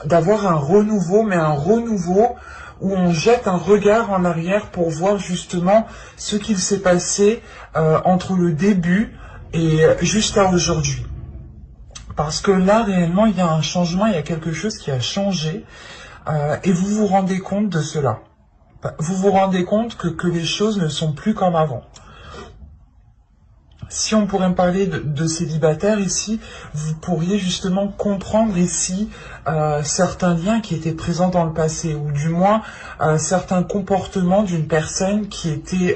d'avoir un renouveau, mais un renouveau où on jette un regard en arrière pour voir justement ce qu'il s'est passé entre le début et jusqu'à aujourd'hui. Parce que là, réellement, il y a un changement, il y a quelque chose qui a changé, et vous vous rendez compte de cela. Vous vous rendez compte que les choses ne sont plus comme avant. Si on pourrait me parler de célibataires ici, vous pourriez justement comprendre ici certains liens qui étaient présents dans le passé, ou du moins certains comportements d'une personne qui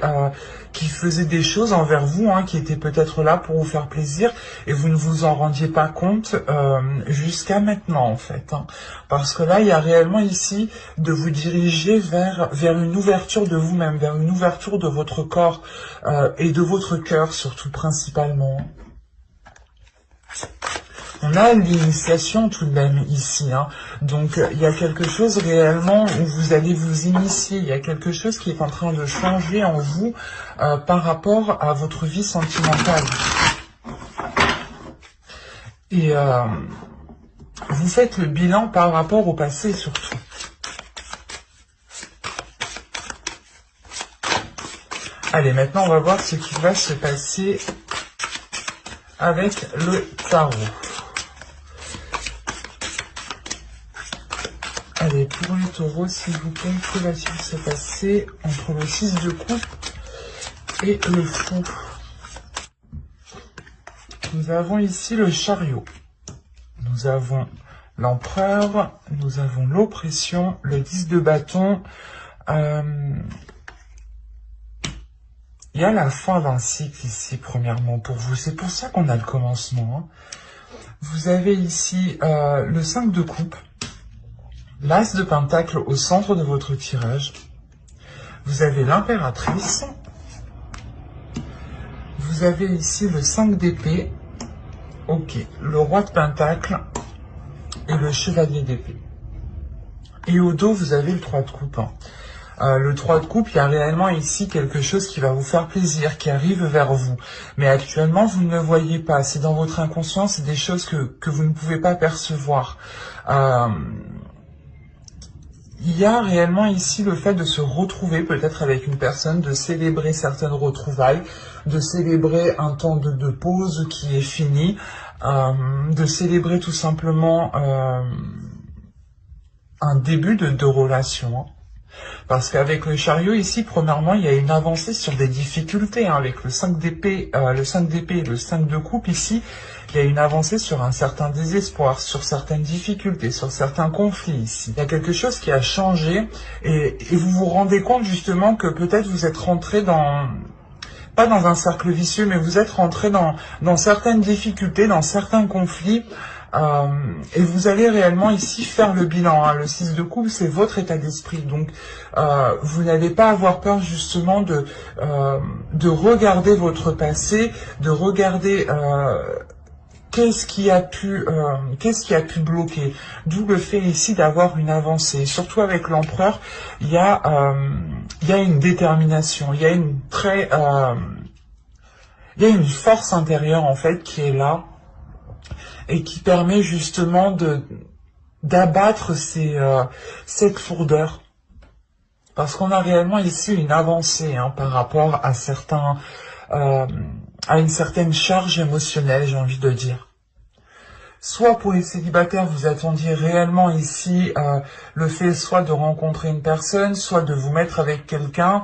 faisait des choses envers vous, hein, qui était peut-être là pour vous faire plaisir, et vous ne vous en rendiez pas compte jusqu'à maintenant en fait. Hein. Parce que là, il y a réellement ici de vous diriger vers une ouverture de vous-même, vers une ouverture de votre corps et de votre cœur surtout principalement. On a l'initiation tout de même ici, hein. Donc il y a quelque chose réellement où vous allez vous initier, il y a quelque chose qui est en train de changer en vous par rapport à votre vie sentimentale. Et vous faites le bilan par rapport au passé surtout. Allez, maintenant on va voir ce qui va se passer avec le tarot. Allez, pour les taureaux, s'il vous plaît, que va-t-il se passer entre le 6 de coupe et le fou? Nous avons ici le chariot. Nous avons l'empereur, nous avons l'oppression, le 10 de bâton. Il y a la fin d'un cycle ici, premièrement, pour vous. C'est pour ça qu'on a le commencement. Hein. Vous avez ici le 5 de coupe, l'as de pentacle au centre de votre tirage. Vous avez l'impératrice. Vous avez ici le 5 d'épée. Ok, le roi de pentacle et le chevalier d'épée. Et au dos, vous avez le 3 de coupe. Hein. Le 3 de coupe, il y a réellement ici quelque chose qui va vous faire plaisir, qui arrive vers vous. Mais actuellement, vous ne le voyez pas. C'est dans votre inconscient, c'est des choses que vous ne pouvez pas percevoir. Il y a réellement ici le fait de se retrouver peut-être avec une personne, de célébrer certaines retrouvailles, de célébrer un temps de pause qui est fini, de célébrer tout simplement un début de relation. Hein. Parce qu'avec le chariot ici, premièrement, il y a une avancée sur des difficultés. Hein, avec le 5 d'épée, et le 5 de coupe ici, il y a une avancée sur un certain désespoir, sur certaines difficultés, sur certains conflits ici. Il y a quelque chose qui a changé et vous vous rendez compte justement que peut-être vous êtes rentré dans... pas dans un cercle vicieux, mais vous êtes rentré dans certaines difficultés, dans certains conflits. Et vous allez réellement ici faire le bilan. Hein. Le 6 de coupe, c'est votre état d'esprit. Donc, vous n'allez pas avoir peur justement de regarder votre passé, de regarder qu'est-ce qui a pu bloquer. D'où le fait ici d'avoir une avancée. Surtout avec l'empereur, il y a une détermination, il y a une force intérieure en fait qui est là. Et qui permet justement d'abattre cette lourdeur. Parce qu'on a réellement ici une avancée hein, par rapport à à une certaine charge émotionnelle, j'ai envie de dire. Soit pour les célibataires, vous attendiez réellement ici le fait soit de rencontrer une personne, soit de vous mettre avec quelqu'un,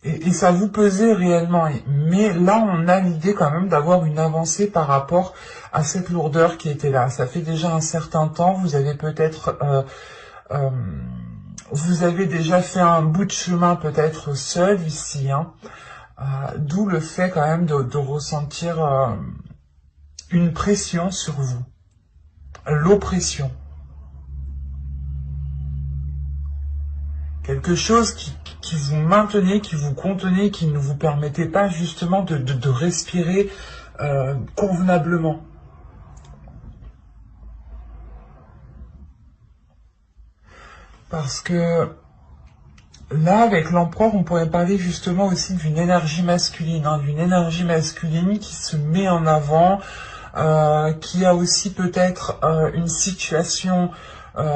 et ça vous pesait réellement. Mais là, on a l'idée quand même d'avoir une avancée par rapport à cette lourdeur qui était là. Ça fait déjà un certain temps, vous avez peut-être... vous avez déjà fait un bout de chemin peut-être seul ici. Hein. D'où le fait quand même de ressentir une pression sur vous. L'oppression. Quelque chose qui vous maintenait, qui vous contenait, qui ne vous permettait pas justement de respirer convenablement. Parce que là, avec l'empereur, on pourrait parler justement aussi d'une énergie masculine, hein, d'une énergie masculine qui se met en avant, qui a aussi peut-être une situation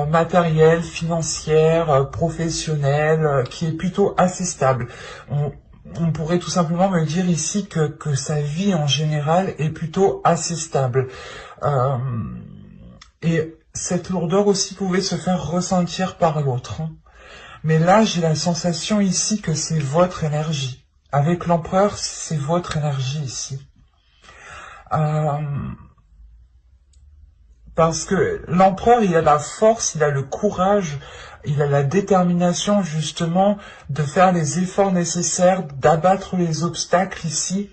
matérielle, financière, professionnelle, qui est plutôt assez stable. On pourrait tout simplement me dire ici que sa vie en général est plutôt assez stable. Et cette lourdeur aussi pouvait se faire ressentir par l'autre. Mais là, j'ai la sensation ici que c'est votre énergie. Avec l'empereur, c'est votre énergie ici. Parce que l'empereur, il a la force, il a le courage, il a la détermination justement de faire les efforts nécessaires, d'abattre les obstacles ici.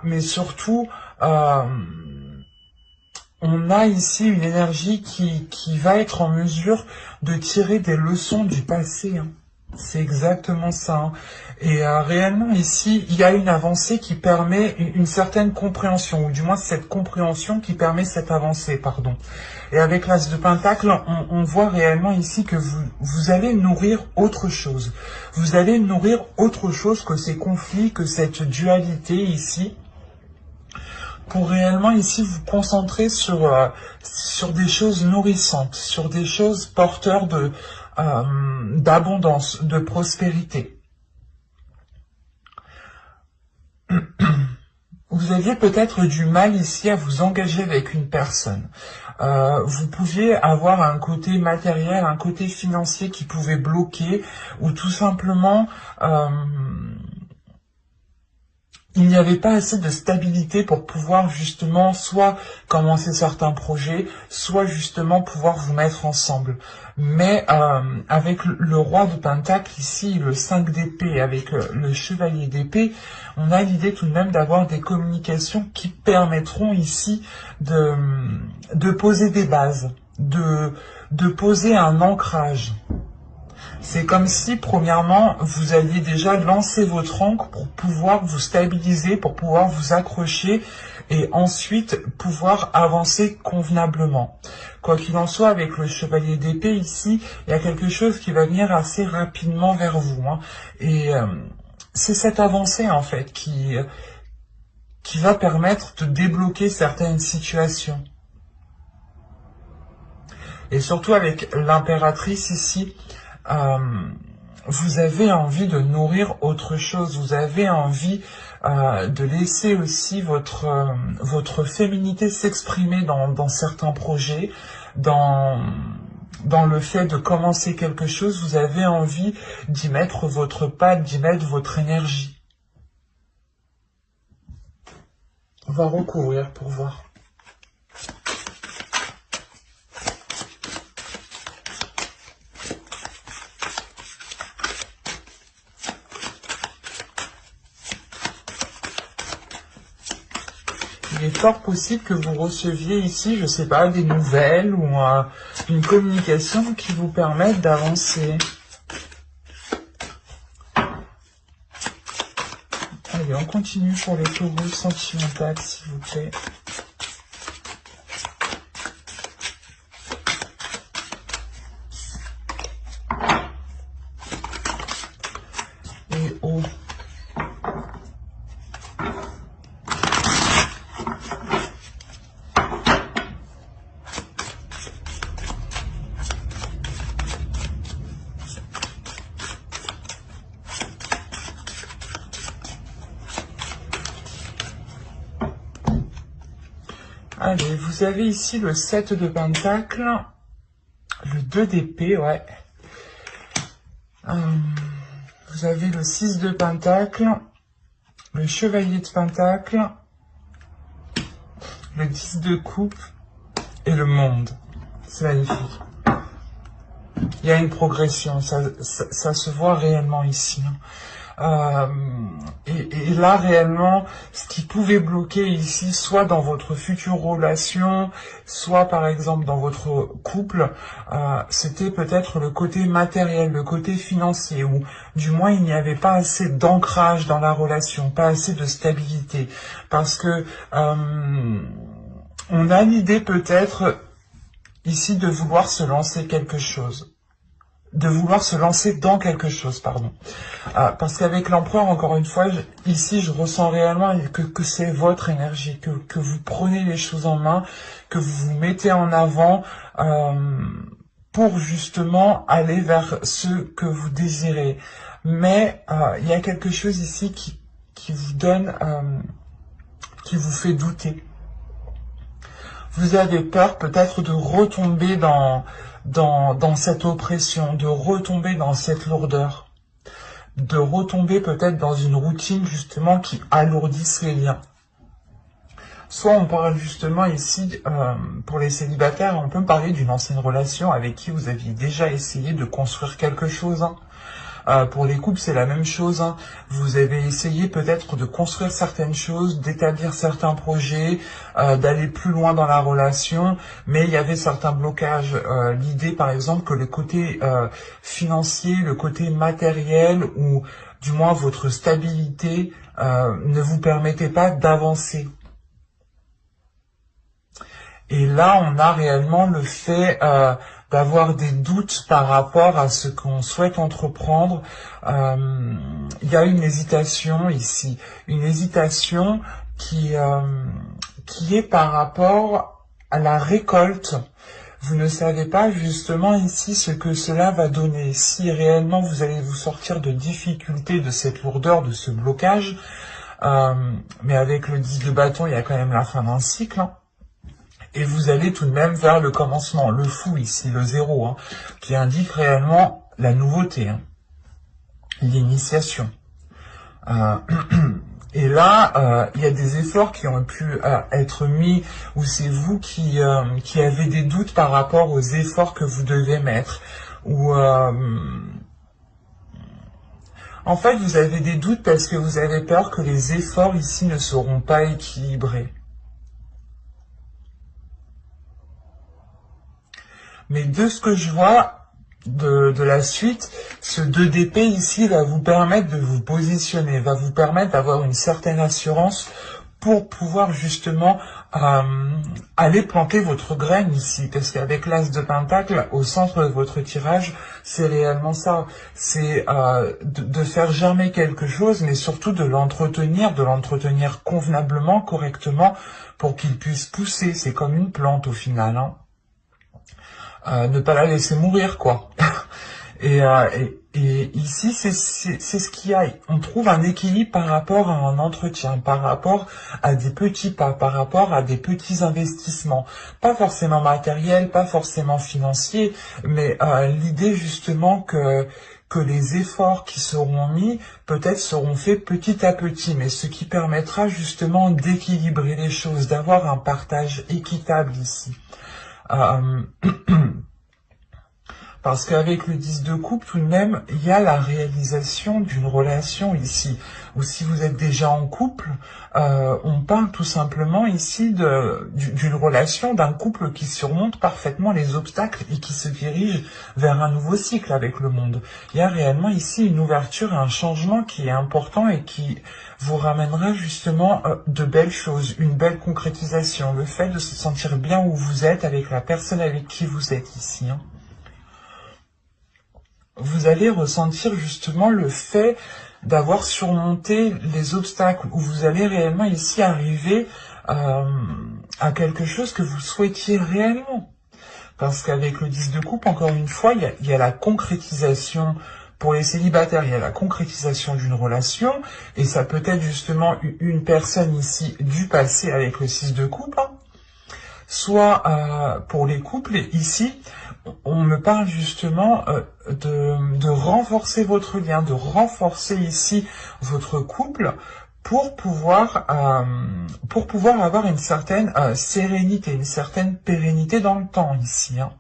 Mais surtout, on a ici une énergie qui va être en mesure de tirer des leçons du passé. C'est exactement ça. Et réellement ici, il y a une avancée qui permet une certaine compréhension, ou du moins cette compréhension qui permet cette avancée, pardon. Et avec l'As de Pentacle, on voit réellement ici que vous allez nourrir autre chose. Vous allez nourrir autre chose que ces conflits, que cette dualité ici, pour réellement ici vous concentrer sur des choses nourrissantes, sur des choses porteurs d'abondance, de prospérité. Vous aviez peut-être du mal ici à vous engager avec une personne. Vous pouviez avoir un côté matériel, un côté financier qui pouvait bloquer, ou tout simplement il n'y avait pas assez de stabilité pour pouvoir justement soit commencer certains projets, soit justement pouvoir vous mettre ensemble. Mais avec le roi de Pentacle ici, le 5 d'épée, avec le chevalier d'épée, on a l'idée tout de même d'avoir des communications qui permettront ici de poser des bases, de poser un ancrage. C'est comme si, premièrement, vous alliez déjà lancer votre ancre pour pouvoir vous stabiliser, pour pouvoir vous accrocher et ensuite pouvoir avancer convenablement. Quoi qu'il en soit, avec le chevalier d'épée ici, il y a quelque chose qui va venir assez rapidement vers vous. Et c'est cette avancée, en fait, qui va permettre de débloquer certaines situations. Et surtout avec l'impératrice ici, vous avez envie de nourrir autre chose, vous avez envie de laisser aussi votre féminité s'exprimer dans certains projets, dans le fait de commencer quelque chose, vous avez envie d'y mettre votre patte, d'y mettre votre énergie. On va recouvrir pour voir. Il est fort possible que vous receviez ici, je ne sais pas, des nouvelles ou une communication qui vous permette d'avancer. Allez, on continue pour les taureaux sentimentales, s'il vous plaît. Et haut. Allez, vous avez ici le 7 de Pentacle, le 2 d'épée, ouais. Vous avez le 6 de Pentacle, le chevalier de Pentacle, le 10 de coupe et le monde. C'est magnifique. Il y a une progression, ça se voit réellement ici. Et là, réellement, ce qui pouvait bloquer ici, soit dans votre future relation, soit par exemple dans votre couple, c'était peut-être le côté matériel, le côté financier, ou du moins il n'y avait pas assez d'ancrage dans la relation, pas assez de stabilité. Parce que on a l'idée peut-être ici de vouloir se lancer quelque chose, de vouloir se lancer dans quelque chose, pardon. Parce qu'avec l'empereur, encore une fois, ici, je ressens réellement que c'est votre énergie, que vous prenez les choses en main, que vous vous mettez en avant pour justement aller vers ce que vous désirez. Mais il y a quelque chose ici qui vous donne, qui vous fait douter. Vous avez peur peut-être de retomber dans cette oppression, de retomber dans cette lourdeur, de retomber peut-être dans une routine justement qui alourdisse les liens. Soit on parle justement ici, pour les célibataires, on peut parler d'une ancienne relation avec qui vous aviez déjà essayé de construire quelque chose, hein. Pour les couples, c'est la même chose, hein. Vous avez essayé peut-être de construire certaines choses, d'établir certains projets, d'aller plus loin dans la relation, mais il y avait certains blocages. L'idée, par exemple, que le côté financier, le côté matériel, ou du moins votre stabilité, ne vous permettait pas d'avancer. Et là, on a réellement le fait d'avoir des doutes par rapport à ce qu'on souhaite entreprendre. Il y a une hésitation ici, une hésitation qui est par rapport à la récolte. Vous ne savez pas justement ici ce que cela va donner, si réellement vous allez vous sortir de difficultés, de cette lourdeur, de ce blocage. Mais avec le 10 de bâton, il y a quand même la fin d'un cycle, hein. Et vous allez tout de même vers le commencement, le fou ici, le 0, hein, qui indique réellement la nouveauté, hein, l'initiation. Et là, il y a des efforts qui ont pu être mis, ou c'est vous qui avez des doutes par rapport aux efforts que vous devez mettre, ou en fait vous avez des doutes parce que vous avez peur que les efforts ici ne seront pas équilibrés. Mais de ce que je vois de la suite, ce 2 d'épée ici va vous permettre de vous positionner, va vous permettre d'avoir une certaine assurance pour pouvoir justement aller planter votre graine ici. Parce qu'avec l'as de pentacle, au centre de votre tirage, c'est réellement ça. C'est de faire germer quelque chose, mais surtout de l'entretenir convenablement, correctement, pour qu'il puisse pousser. C'est comme une plante au final, hein. Ne pas la laisser mourir, quoi. et ici, c'est ce qu'il y a. On trouve un équilibre par rapport à un entretien, par rapport à des petits pas, par rapport à des petits investissements. Pas forcément matériels, pas forcément financiers, mais l'idée justement que les efforts qui seront mis, peut-être seront faits petit à petit, mais ce qui permettra justement d'équilibrer les choses, d'avoir un partage équitable ici. Parce qu'avec le 10 de coupe, tout de même, il y a la réalisation d'une relation ici. Ou si vous êtes déjà en couple, on parle tout simplement ici d'une relation, d'un couple qui surmonte parfaitement les obstacles et qui se dirige vers un nouveau cycle avec le monde. Il y a réellement ici une ouverture et un changement qui est important et qui vous ramènera justement de belles choses, une belle concrétisation, le fait de se sentir bien où vous êtes avec la personne avec qui vous êtes ici, hein. Vous allez ressentir justement le fait d'avoir surmonté les obstacles, où vous allez réellement ici arriver à quelque chose que vous souhaitiez réellement. Parce qu'avec le 10 de coupe, encore une fois, il y a la concrétisation. Pour les célibataires, il y a la concrétisation d'une relation, et ça peut être justement une personne ici du passé avec le 6 de coupe, hein. Soit pour les couples, ici, on me parle justement de renforcer votre lien, de renforcer ici votre couple pour pouvoir avoir une certaine sérénité, une certaine pérennité dans le temps ici, hein.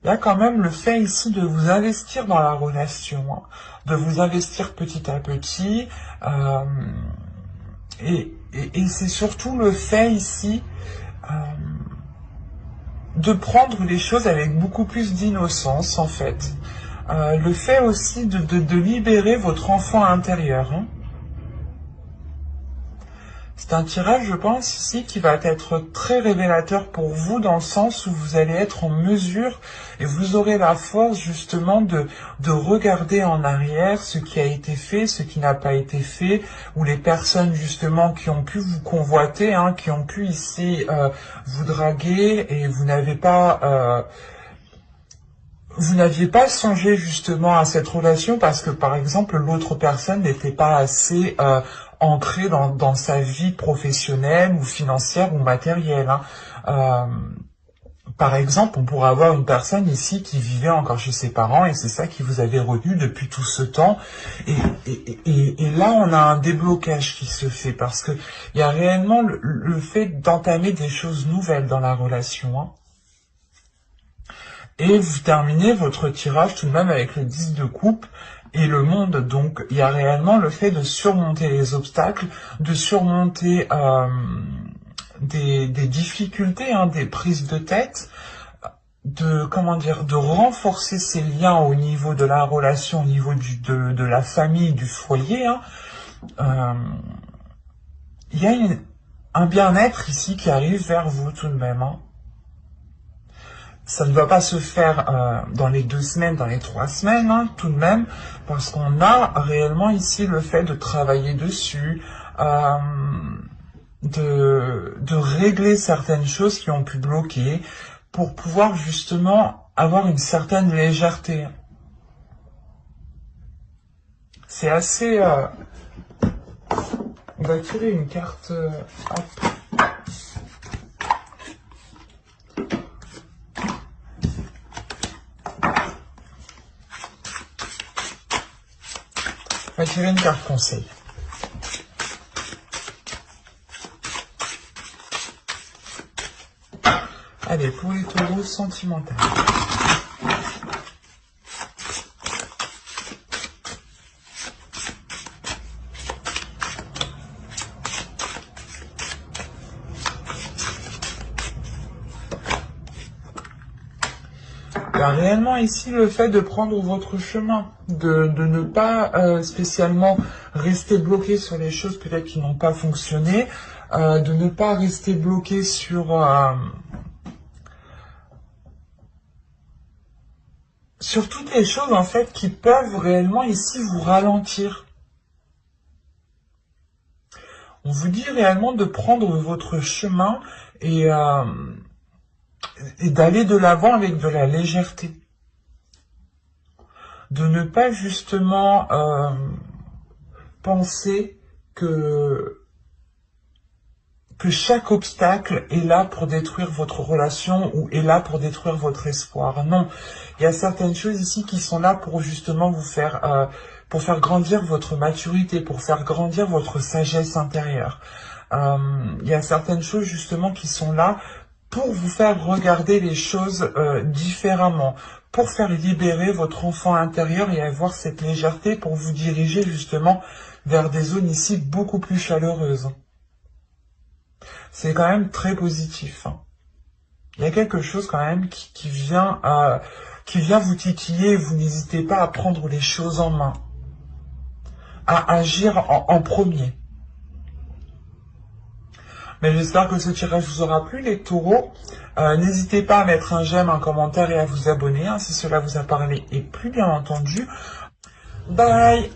Il y a quand même le fait ici de vous investir dans la relation, hein, de vous investir petit à petit, et c'est surtout le fait ici de prendre les choses avec beaucoup plus d'innocence, en fait. Le fait aussi de libérer votre enfant intérieur, hein. C'est un tirage, je pense, ici, qui va être très révélateur pour vous, dans le sens où vous allez être en mesure, et vous aurez la force, justement, de regarder en arrière ce qui a été fait, ce qui n'a pas été fait, ou les personnes, justement, qui ont pu vous convoiter, hein, qui ont pu, ici, vous draguer, et vous n'aviez pas songé justement à cette relation parce que, par exemple, l'autre personne n'était pas assez ancrée dans sa vie professionnelle ou financière ou matérielle, hein. Par exemple, on pourrait avoir une personne ici qui vivait encore chez ses parents et c'est ça qui vous avait retenu depuis tout ce temps. Et là, on a un déblocage qui se fait parce que il y a réellement le fait d'entamer des choses nouvelles dans la relation, hein. Et vous terminez votre tirage tout de même avec le 10 de coupe et le monde. Donc, il y a réellement le fait de surmonter les obstacles, de surmonter des difficultés, hein, des prises de tête, de renforcer ces liens au niveau de la relation, au niveau de la famille, du foyer, hein. Il y a un bien-être ici qui arrive vers vous tout de même, hein. Ça ne va pas se faire dans les 2 semaines, dans les 3 semaines, hein, tout de même, parce qu'on a réellement ici le fait de travailler dessus, de régler certaines choses qui ont pu bloquer, pour pouvoir justement avoir une certaine légèreté. C'est assez... On va tirer une carte... hop. On va tirer une carte conseil. Allez, pour les taureaux sentimentaux. Il y a réellement ici le fait de prendre votre chemin, de ne pas spécialement rester bloqué sur les choses peut-être qui n'ont pas fonctionné, de ne pas rester bloqué sur toutes les choses en fait qui peuvent réellement ici vous ralentir. On vous dit réellement de prendre votre chemin et d'aller de l'avant avec de la légèreté. De ne pas justement penser que chaque obstacle est là pour détruire votre relation ou est là pour détruire votre espoir. Non, il y a certaines choses ici qui sont là pour justement vous faire, pour faire grandir votre maturité, pour faire grandir votre sagesse intérieure. Il y a certaines choses justement qui sont là pour vous faire regarder les choses différemment, pour faire libérer votre enfant intérieur et avoir cette légèreté pour vous diriger justement vers des zones ici beaucoup plus chaleureuses. C'est quand même très positif, hein. Il y a quelque chose quand même qui vient vous titiller et vous n'hésitez pas à prendre les choses en main, à agir en premier. Mais j'espère que ce tirage vous aura plu, les taureaux. N'hésitez pas à mettre un j'aime, un commentaire et à vous abonner, hein, si cela vous a parlé et plus bien entendu. Bye!